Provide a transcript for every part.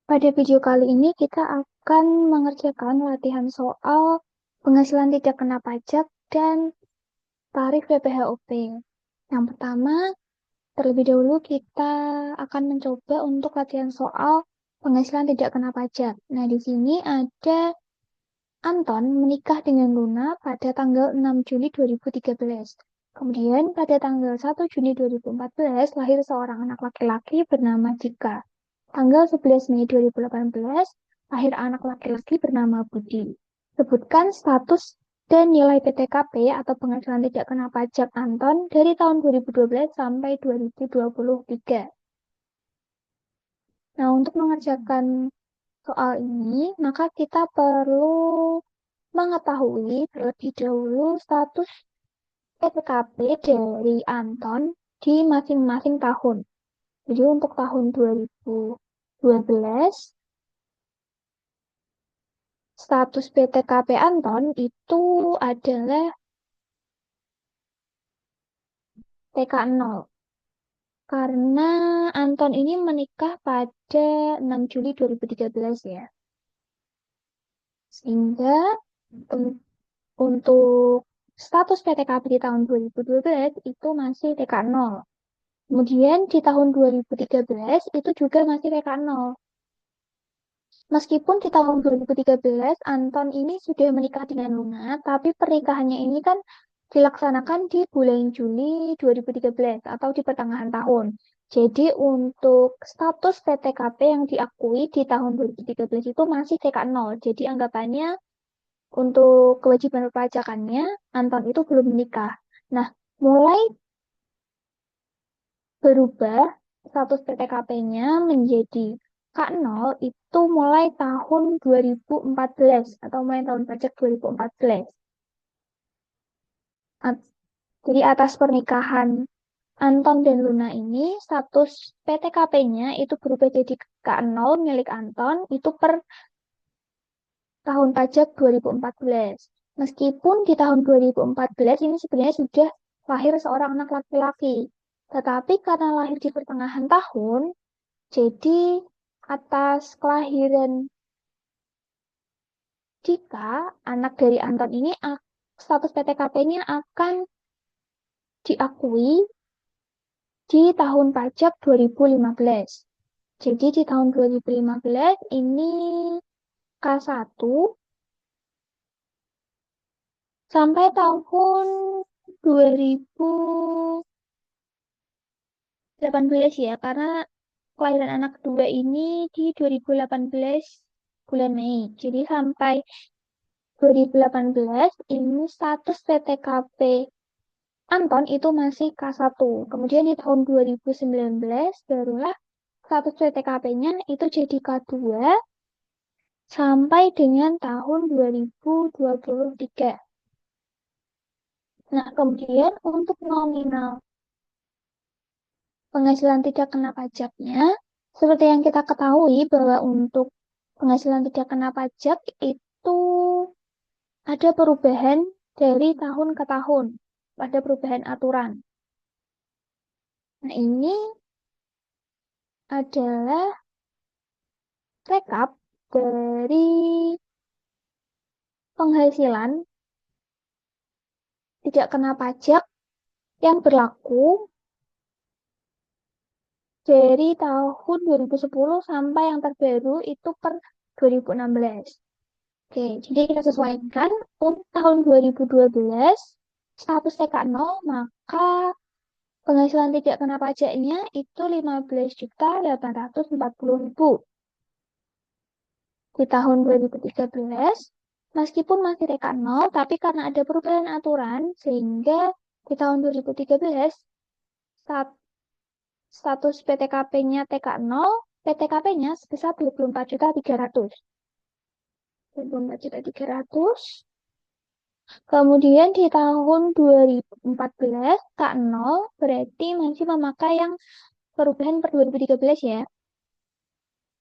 Pada video kali ini kita akan mengerjakan latihan soal penghasilan tidak kena pajak dan tarif PPh-UP. Yang pertama, terlebih dahulu kita akan mencoba untuk latihan soal penghasilan tidak kena pajak. Nah, di sini ada Anton menikah dengan Luna pada tanggal 6 Juli 2013. Kemudian pada tanggal 1 Juni 2014 lahir seorang anak laki-laki bernama Jika. Tanggal 11 Mei 2018, lahir anak laki-laki bernama Budi. Sebutkan status dan nilai PTKP atau penghasilan tidak kena pajak Anton dari tahun 2012 sampai 2023. Nah, untuk mengerjakan soal ini, maka kita perlu mengetahui terlebih dahulu status PTKP dari Anton di masing-masing tahun. Jadi untuk tahun 2012, status PTKP Anton itu adalah TK0. Karena Anton ini menikah pada 6 Juli 2013 ya. Sehingga untuk status PTKP di tahun 2012 itu masih TK0. Kemudian di tahun 2013 itu juga masih TK0. Meskipun di tahun 2013 Anton ini sudah menikah dengan Luna, tapi pernikahannya ini kan dilaksanakan di bulan Juli 2013 atau di pertengahan tahun. Jadi untuk status PTKP yang diakui di tahun 2013 itu masih TK0. Jadi anggapannya untuk kewajiban perpajakannya Anton itu belum menikah. Nah, mulai berubah status PTKP-nya menjadi K0 itu mulai tahun 2014 atau mulai tahun pajak 2014. Jadi atas pernikahan Anton dan Luna ini status PTKP-nya itu berubah jadi K0 milik Anton itu per tahun pajak 2014. Meskipun di tahun 2014 ini sebenarnya sudah lahir seorang anak laki-laki. Tetapi karena lahir di pertengahan tahun, jadi atas kelahiran jika anak dari Anton ini status PTKP-nya akan diakui di tahun pajak 2015. Jadi di tahun 2015 ini K1 sampai tahun 2018 ya, karena kelahiran anak kedua ini di 2018 bulan Mei. Jadi sampai 2018 ini status PTKP Anton itu masih K1. Kemudian di tahun 2019 barulah status PTKP-nya itu jadi K2 sampai dengan tahun 2023. Nah, kemudian untuk nominal penghasilan tidak kena pajaknya, seperti yang kita ketahui bahwa untuk penghasilan tidak kena pajak itu ada perubahan dari tahun ke tahun, ada perubahan aturan. Nah, ini adalah rekap dari penghasilan tidak kena pajak yang berlaku dari tahun 2010 sampai yang terbaru itu per 2016. Oke, jadi kita sesuaikan untuk tahun 2012 status TK0 maka penghasilan tidak kena pajaknya itu 15.840.000. Di tahun 2013 meskipun masih TK0 tapi karena ada perubahan aturan sehingga di tahun 2013 status PTKP-nya TK0, PTKP-nya sebesar 24.300. 24.300. Kemudian di tahun 2014 K0 berarti masih memakai yang perubahan per 2013 ya.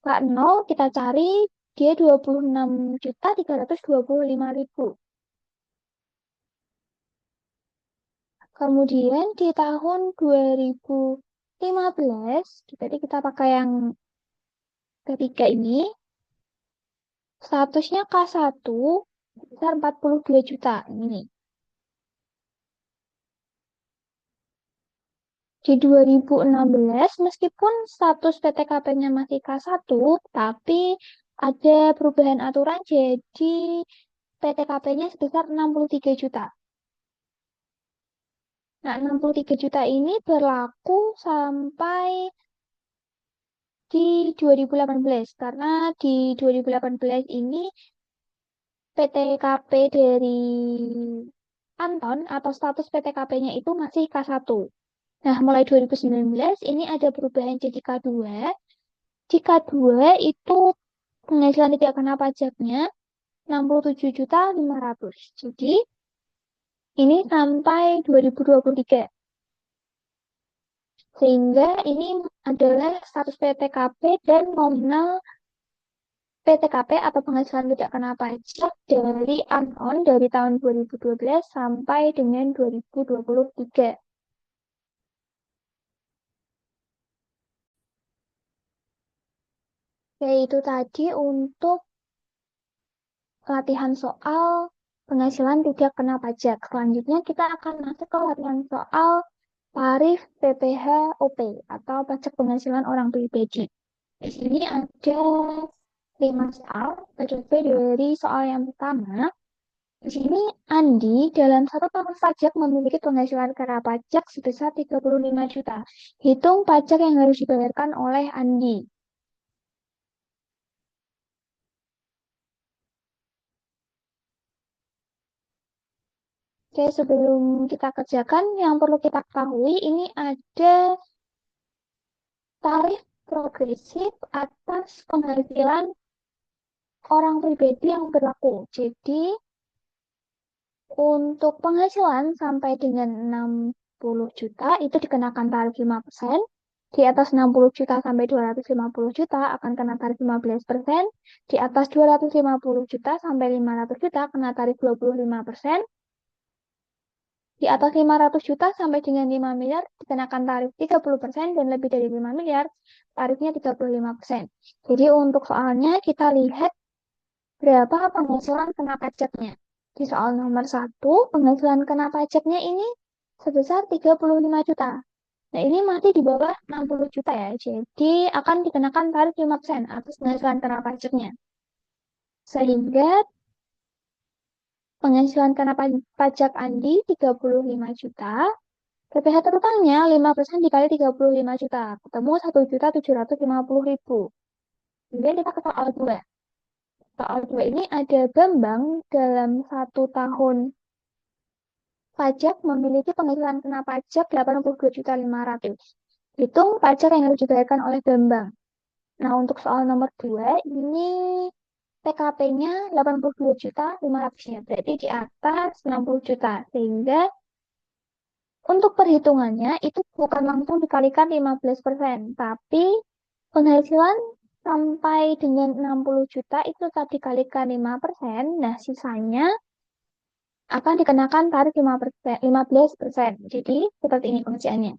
K0 kita cari dia 26.325.000. Kemudian di tahun 2015, jadi kita pakai yang Ketiga ini statusnya K1 sebesar 42 juta. Ini. Di 2016, meskipun status PTKP-nya masih K1, tapi ada perubahan aturan jadi PTKP-nya sebesar 63 juta. Nah, 63 juta ini berlaku sampai di 2018 karena di 2018 ini PTKP dari Anton atau status PTKP-nya itu masih K1. Nah, mulai 2019 ini ada perubahan jadi K2. Di K2 itu penghasilan tidak kena pajaknya 67.500. Jadi, ini sampai 2023. Sehingga ini adalah status PTKP dan nominal PTKP atau penghasilan tidak kena pajak dari Anon dari tahun 2012 sampai dengan 2023. Yaitu tadi untuk latihan soal penghasilan tidak kena pajak. Selanjutnya kita akan masuk ke latihan soal tarif PPh OP atau pajak penghasilan orang pribadi. Di sini ada 5 soal. Kita coba dari soal yang pertama. Di sini Andi dalam satu tahun pajak memiliki penghasilan kena pajak sebesar 35 juta. Hitung pajak yang harus dibayarkan oleh Andi. Oke, sebelum kita kerjakan, yang perlu kita ketahui ini ada tarif progresif atas penghasilan orang pribadi yang berlaku. Jadi, untuk penghasilan sampai dengan 60 juta itu dikenakan tarif 5%. Di atas 60 juta sampai 250 juta akan kena tarif 15%. Di atas 250 juta sampai 500 juta kena tarif 25%. Di atas 500 juta sampai dengan 5 miliar dikenakan tarif 30% dan lebih dari 5 miliar tarifnya 35%. Jadi untuk soalnya kita lihat berapa penghasilan kena pajaknya. Di soal nomor 1, penghasilan kena pajaknya ini sebesar 35 juta. Nah, ini masih di bawah 60 juta ya. Jadi akan dikenakan tarif 5% atas penghasilan kena pajaknya. Sehingga penghasilan kena pajak Andi 35 juta. PPh terutangnya 5% dikali 35 juta. Ketemu 1.750.000. Kemudian kita ke soal 2. Soal 2 ini ada Bambang dalam 1 tahun pajak memiliki penghasilan kena pajak 82.500. Hitung pajak yang harus dibayarkan oleh Bambang. Nah, untuk soal nomor 2, ini PKP-nya 82.500 ya. Berarti di atas 60 juta. Sehingga untuk perhitungannya itu bukan langsung dikalikan 15%, tapi penghasilan sampai dengan 60 juta itu tetap dikalikan 5%, nah sisanya akan dikenakan tarif 5%, 15%. Jadi seperti ini pengerjaannya.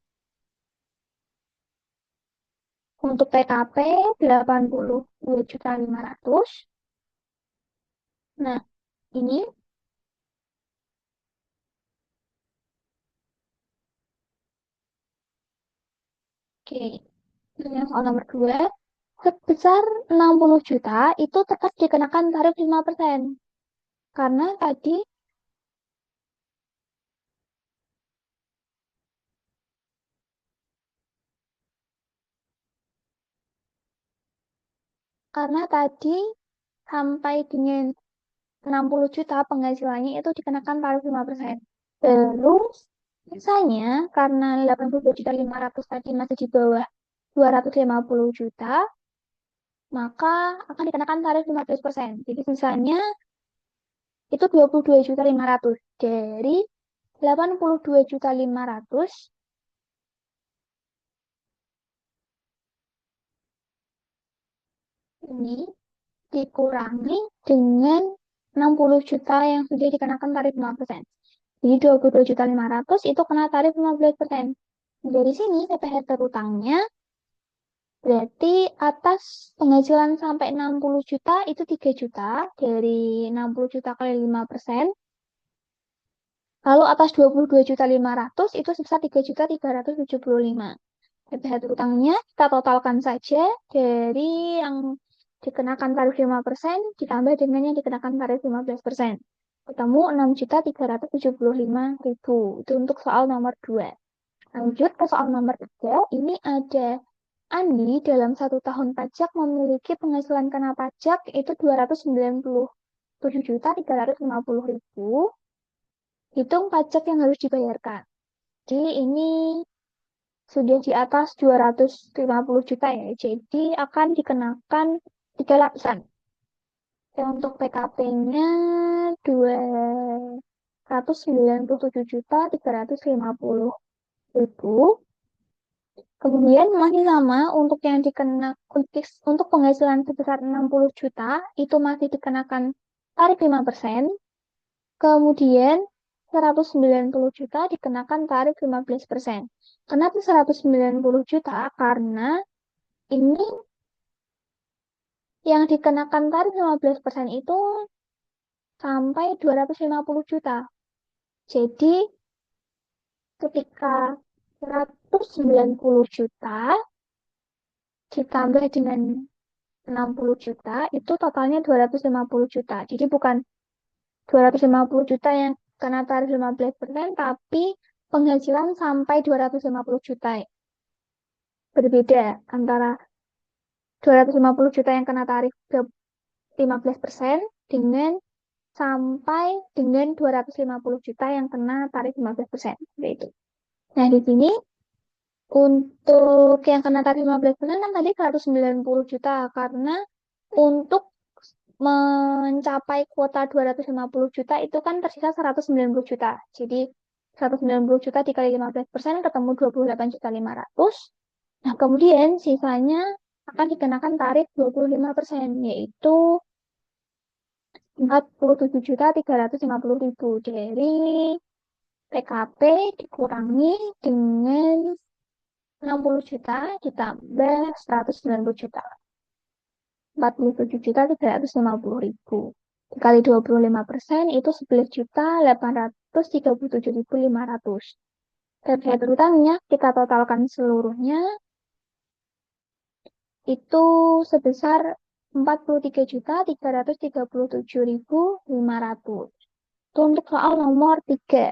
Untuk PKP 82.500. Nah, ini oke. Yang soal nomor 2, sebesar 60 juta itu tetap dikenakan tarif 5%. Karena tadi karena tadi sampai dengan 60 juta penghasilannya itu dikenakan tarif 5%. Terus, misalnya karena 82.500 tadi masih di bawah 250 juta, maka akan dikenakan tarif 15%. Jadi sisanya itu 22.500. Dari 82.500 ini dikurangi dengan 60 juta yang sudah dikenakan tarif 5%. Jadi 22.500 itu kena tarif 15%. Dari sini PPh terutangnya Berarti atas penghasilan sampai 60 juta itu 3 juta. Dari 60 juta kali 5%. Lalu atas 22.500.000 itu sebesar 3.375.000. PPh utangnya kita totalkan saja dari yang dikenakan tarif 5% ditambah dengan yang dikenakan tarif 15%. Ketemu 6.375.000. Itu untuk soal nomor 2. Lanjut ke soal nomor 3. Ini ada Andi dalam 1 tahun pajak memiliki penghasilan kena pajak itu 297.350.000. Hitung pajak yang harus dibayarkan. Jadi ini sudah di atas 250 juta ya. Jadi akan dikenakan 3 lapisan. Dan untuk PKP-nya 297.350.000. Kemudian masih sama untuk yang dikena untuk penghasilan sebesar 60 juta itu masih dikenakan tarif 5%. Kemudian 190 juta dikenakan tarif 15%. Kenapa 190 juta? Karena ini yang dikenakan tarif 15% itu sampai 250 juta. Jadi ketika 190 juta ditambah dengan 60 juta itu totalnya 250 juta. Jadi bukan 250 juta yang kena tarif 15%, tapi penghasilan sampai 250 juta. Berbeda antara 250 juta yang kena tarif 15% dengan sampai dengan 250 juta yang kena tarif 15%. Seperti itu. Nah, di sini untuk yang kena tarif 15% kan tadi 190 juta karena untuk mencapai kuota 250 juta itu kan tersisa 190 juta. Jadi 190 juta dikali 15% ketemu 28.500.000. Nah, kemudian sisanya akan dikenakan tarif 25%, yaitu 47.350.000 dari PKP dikurangi dengan 60 juta ditambah 190 juta. 47.350.000. Dikali 25% itu 11.837.500. Dan biaya terutangnya kita totalkan seluruhnya itu sebesar 43.337.500. Itu untuk soal nomor 3.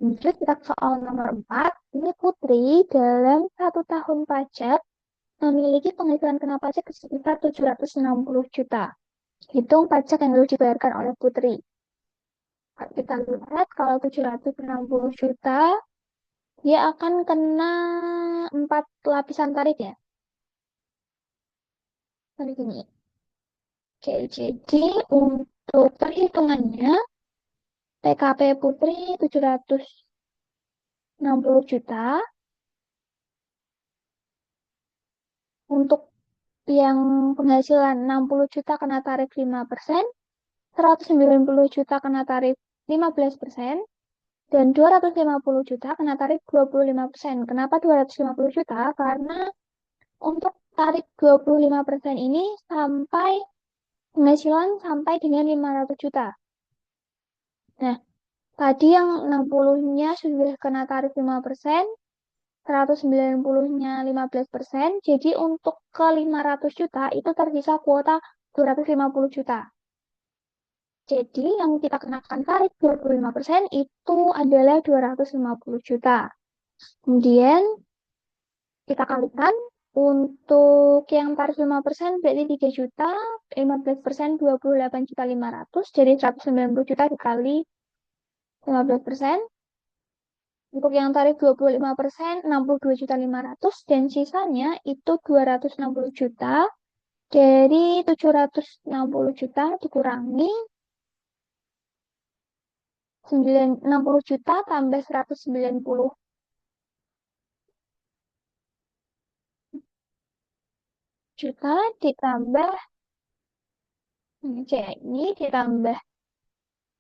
Lanjut kita ke soal nomor 4. Ini Putri dalam 1 tahun pajak memiliki penghasilan kena pajak sebesar 760 juta. Hitung pajak yang harus dibayarkan oleh Putri. Kita lihat kalau 760 juta, dia akan kena 4 lapisan tarif ya. Tarif ini. Oke, jadi untuk perhitungannya, PKP Putri 760 juta. Untuk yang penghasilan 60 juta kena tarif 5%, 190 juta kena tarif 15%, dan 250 juta kena tarif 25%. Kenapa 250 juta? Karena untuk tarif 25% ini sampai penghasilan sampai dengan 500 juta. Nah, tadi yang 60-nya sudah kena tarif 5%, 190-nya 15%, jadi untuk ke 500 juta itu tersisa kuota 250 juta. Jadi yang kita kenakan tarif 25% itu adalah 250 juta. Kemudian kita kalikan untuk yang tarif 5% berarti 3 juta, 15% 28.500.000, jadi 190 juta dikali 15%. Untuk yang tarif 25%, 62.500.000, dan sisanya itu 260 juta. Dari 760 juta dikurangi 60 juta tambah 190 juta ditambah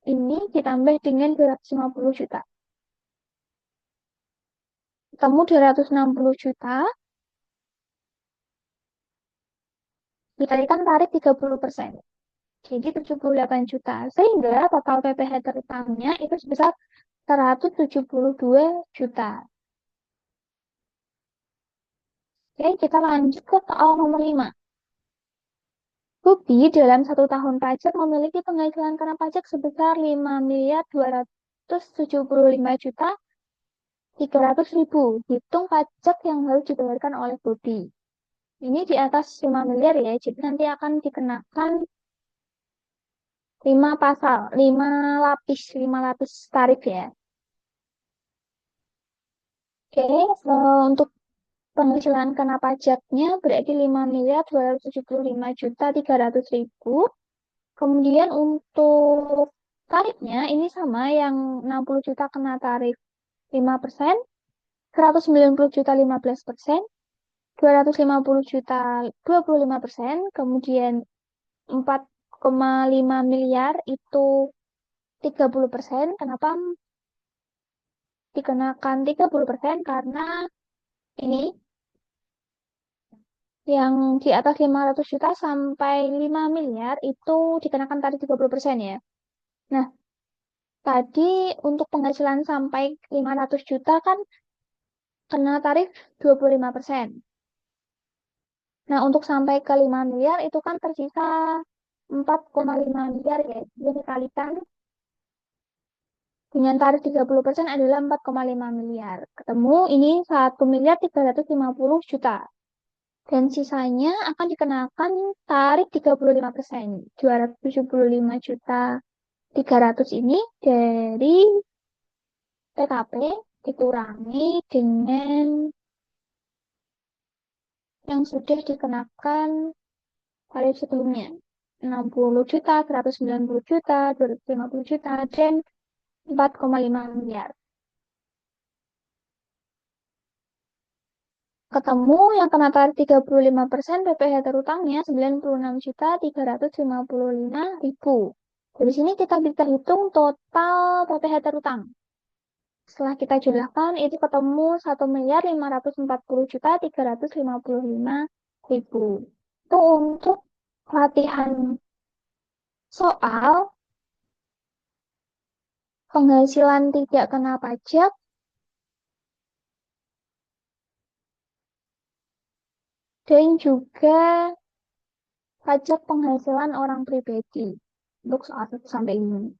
ini ditambah dengan 250 juta. Ketemu 260 juta dikalikan tarif 30%. Jadi 78 juta. Sehingga total PPh terutangnya itu sebesar 172 juta. Oke, kita lanjut ke soal nomor 5. Ruby dalam 1 tahun pajak memiliki penghasilan kena pajak sebesar 5.275.300.000. Hitung pajak yang harus dibayarkan oleh Ruby. Ini di atas 5 miliar ya, jadi nanti akan dikenakan 5 pasal, 5 lapis tarif ya. Oke, untuk penghasilan kena pajaknya berarti 5.275.300.000. Kemudian untuk tarifnya ini sama yang 60 juta kena tarif 5%, 190 juta 15%, 250 juta 25%, kemudian 4,5 miliar itu 30%. Kenapa dikenakan 30%? Karena ini yang di atas 500 juta sampai 5 miliar itu dikenakan tarif 30% ya. Nah, tadi untuk penghasilan sampai 500 juta kan kena tarif 25%. Nah, untuk sampai ke 5 miliar itu kan tersisa 4,5 miliar ya. Jadi dikalikan dengan tarif 30% adalah 4,5 miliar. Ketemu ini 1.350.000.000. Dan sisanya akan dikenakan tarif 35%. 275.300.000 ini dari PKP dikurangi dengan yang sudah dikenakan tarif sebelumnya. 60 juta, 190 juta, 250 juta, dan 4,5 miliar. Ketemu yang kena tarif 35% PPh terutangnya 96.355.000. Dari sini kita bisa hitung total PPh terutang. Setelah kita jumlahkan, itu ketemu 1.540.355.000. Itu untuk latihan soal penghasilan tidak kena pajak dan juga pajak penghasilan orang pribadi untuk soal 1 sampai 5.